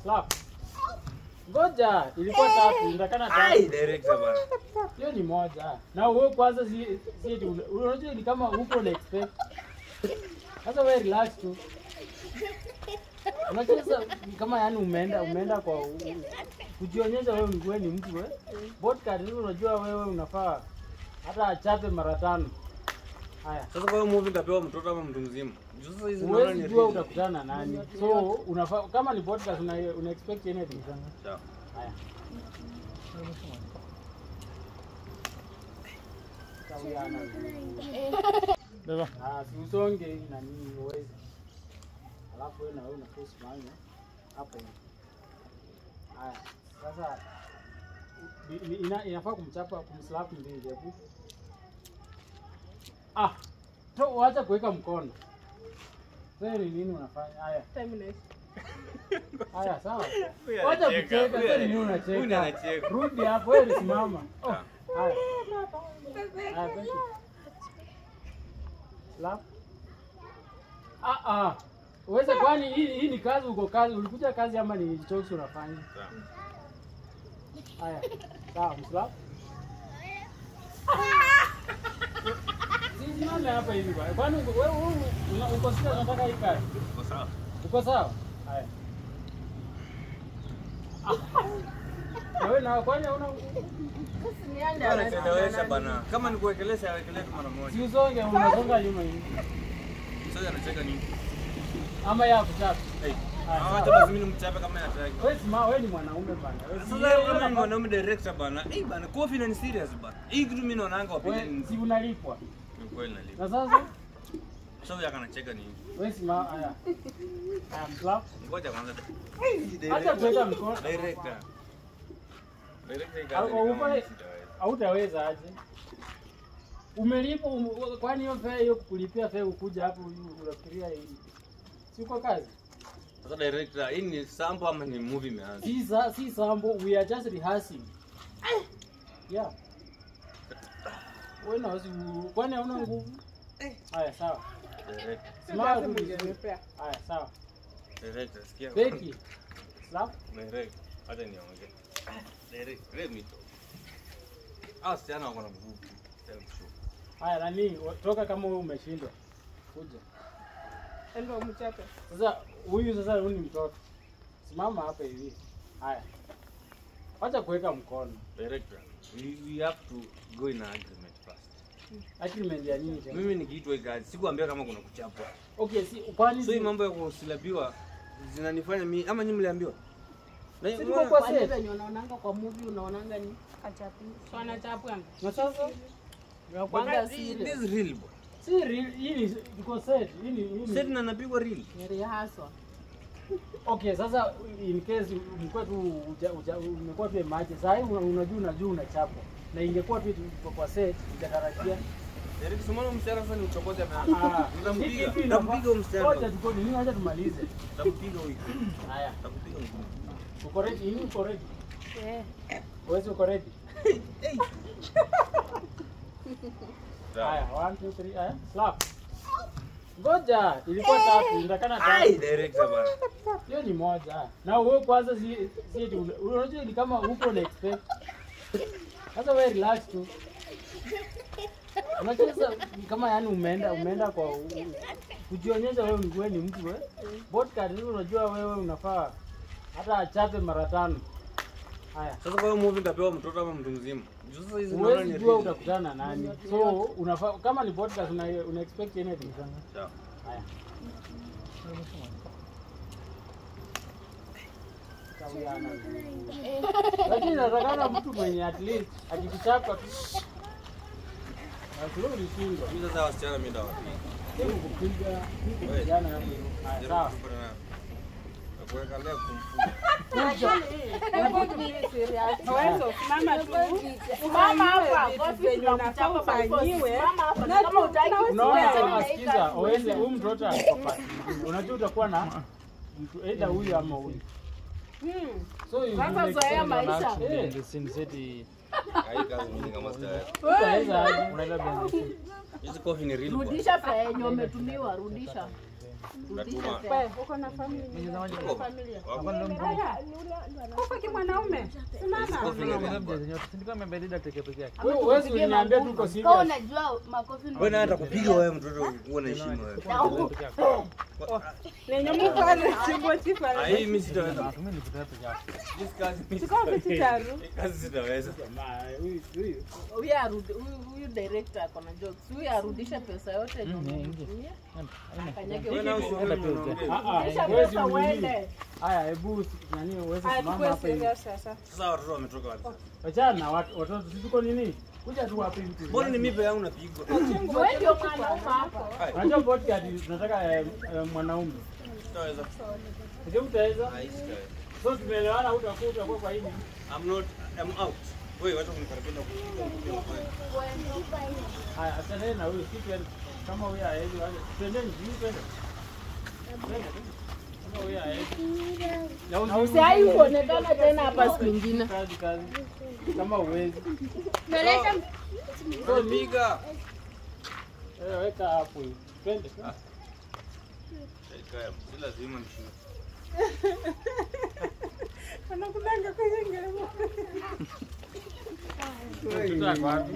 Slap. Ngoja, ilikuwa tatu, ndakana tatu. Ai, director bana. Hiyo ni moja. Na wewe kwanza si unajua ni kama uko na expect. Sasa wewe relax tu. Unajua kama yani umeenda kwa kujionyesha wewe ni mtu wewe. Podcast hizo unajua wewe unafaa hata achape mara 5. Haya. Sasa kwa hiyo movie nitapewa mtoto ama mtu mzima. Sasa hizi unaona ni jua utakutana na nani. So unafaa kama ni podcast una expect anything. Sawa. Haya. Baba. Usonge na nini uweze. Alafu wewe na wewe unaforce mali hapo hivi. Haya. Sasa inafaa kumslap mbili hapo. Wacha kuweka mkono. Wewe ni nini unafanya? Haya. Haya, sawa. Wacha kucheka, wewe ni nini unacheka? Rudi hapo, wewe simama. Haya. Haya, slap. Uweze kwani hii ni kazi uko kazi, ulikuja kazi ama ni jokes unafanya? Sawa. Haya. Sawa, slap. Sisi nani hapa hivi bwana? Kwani wewe uko sika unataka hii kazi? Uko sawa? Uko sawa? Haya. Wewe na kwani una Anachelewesha bana. Kama nikuwekelesha awekelee mara moja. si usonge unasonga nyuma hivi. Sasa anacheka nini? Ama ya kuchapa. Hata lazima nimchape kama anataka. Wewe ni mwanaume bana. Sasa wewe ni mwanaume director bana. Bana, Kofi ni serious bana. Hii kitu mimi naonaanga wapi? Si unalipwa. Ni kweli nalipwa. Na sasa Sasa yaka anacheka nini? wewe sima haya. Slap. Ngoja kwanza. Acha kuweka mkono. Director. Hautaweza aje? Umelipa kwani hiyo fare hiyo kulipia fare ukuja hapo unafikiria hii. Si uko kazi? Sasa director, hii ni sample ama ni movie imeanza? Si sample, we are just rehearsing. Yeah. Wewe na wasi kwani hauna nguvu? Haya sawa. Director. Smart haya sawa. Director, sikia. Beki. Slap. Director, hata niongee. Director, let me talk. Sana wako na nguvu. Haya nani toka kama wewe umeshindwa. Kuja. Ndio mchape. Sasa huyu ni mtoto. Simama hapa hivi. Haya. Acha kuweka mkono. Director, we have to go in an agreement first. Agreement ya nini tena? Mimi nikiitwa kazi, sikuambia kama kuna kuchapwa. Okay, si kwani so hii mambo ya kusilabiwa zinanifanya mimi ama nyinyi mliambiwa? Na siko kwa sasa venye unaonanga kwa movie unaonanga ni achapi. So anachapwa. Na sasa Kwanza this is real boy. Si real, hii iko set. Hii set na napigwa real. Ni rehearsal. Okay, sasa in case mko tu umekuwa tu maji. Sasa unajua unachapwa. Na ingekuwa tu kwa set itatarajia. Derek Sumano msichana sasa ni uchokozi ameanza. Nitampiga msichana. Ngoja tuko nini acha tumalize. Nitampiga huyu. Haya. Nitampiga huyu. Uko ready? Hii uko ready? Wewe uko ready? Haya, 1 2 3 haya. Slap. Ngoja, ilikuwa tatu, ndakana tatu. Ai, director bana. Hiyo ni moja. Na wewe kwanza si unajua ni kama uko na expect. Sasa wewe relax tu. Unajua kama yani umeenda kwa kujionyesha wewe ni mtu wewe. Podcast hizo unajua wewe unafaa hata achape mara 5. Haya. Sasa kwa hiyo movie nitapewa mtoto ama mtu mzima. Sasa hizi naona ni jua utakutana na nani. So unafaa kama ni podcast una expect anything. Sawa. Haya. Lakini nataka mtu mwenye at least akikichapa tu. Sio ulishinda. Mimi sasa wasichana mimi ndawa. Hebu kupiga kijana hapo. Haya sawa. Kuweka leo Hawezo mama tu. Mama hapa kofi tunachapa fanyiwe. Na kama utaki unaona sikiza uende huyu mtoto akapa. Unajua utakuwa na mtu aidha huyu ama huyu. So sasa zoea maisha. Ndio siniseti. Hai kazi nyingi kama star. Unaweza unaenda benzi. Hizi coffee ni real. Rudisha fare yenye umetumiwa, rudisha. Wewe uko na familia. Uko kimwanaume. Simama. Wewe uniambia tu uko serious. Kwa unajua makofi ni. Wewe hata kupiga wewe mtoto uone heshima wewe. Nenye mko anachimbo chifa. Hii mimi sitaweza. Chukua vitu taru. Kazi sitaweza. Huyu director ako na jokes. Huyu arudishe pesa yote nyumbani. Akanyage Wewe na pesa uende. Haya, hebu nani uweze simama hapa hivi. Sasa watoto wametoka wapi? Achana watoto sisi nini? Kuja tu wapi mtu. Mbona ni mipe yangu napigwa? wewe ndio mwanaume hapa. Unajua podcast tunataka mwanaume. Sitaweza. Ndio mtaweza? Haisitaweza. So tumeelewana utakuwa kwa hivi. I'm out. Wewe wacha kunikaribia kupiga. Haya, asante na huyu kitu kama huyu haendi wale. Twendeni juu twende. Kama huyu haendi. Na usai kuonekana tena hapa siku nyingine. Kazi. Kama uwezi. Meleta So piga. Weka hapo hivi. Twende. Kaya, si lazima nishike. Anakudanga kwa ngere. Tutaka wapi?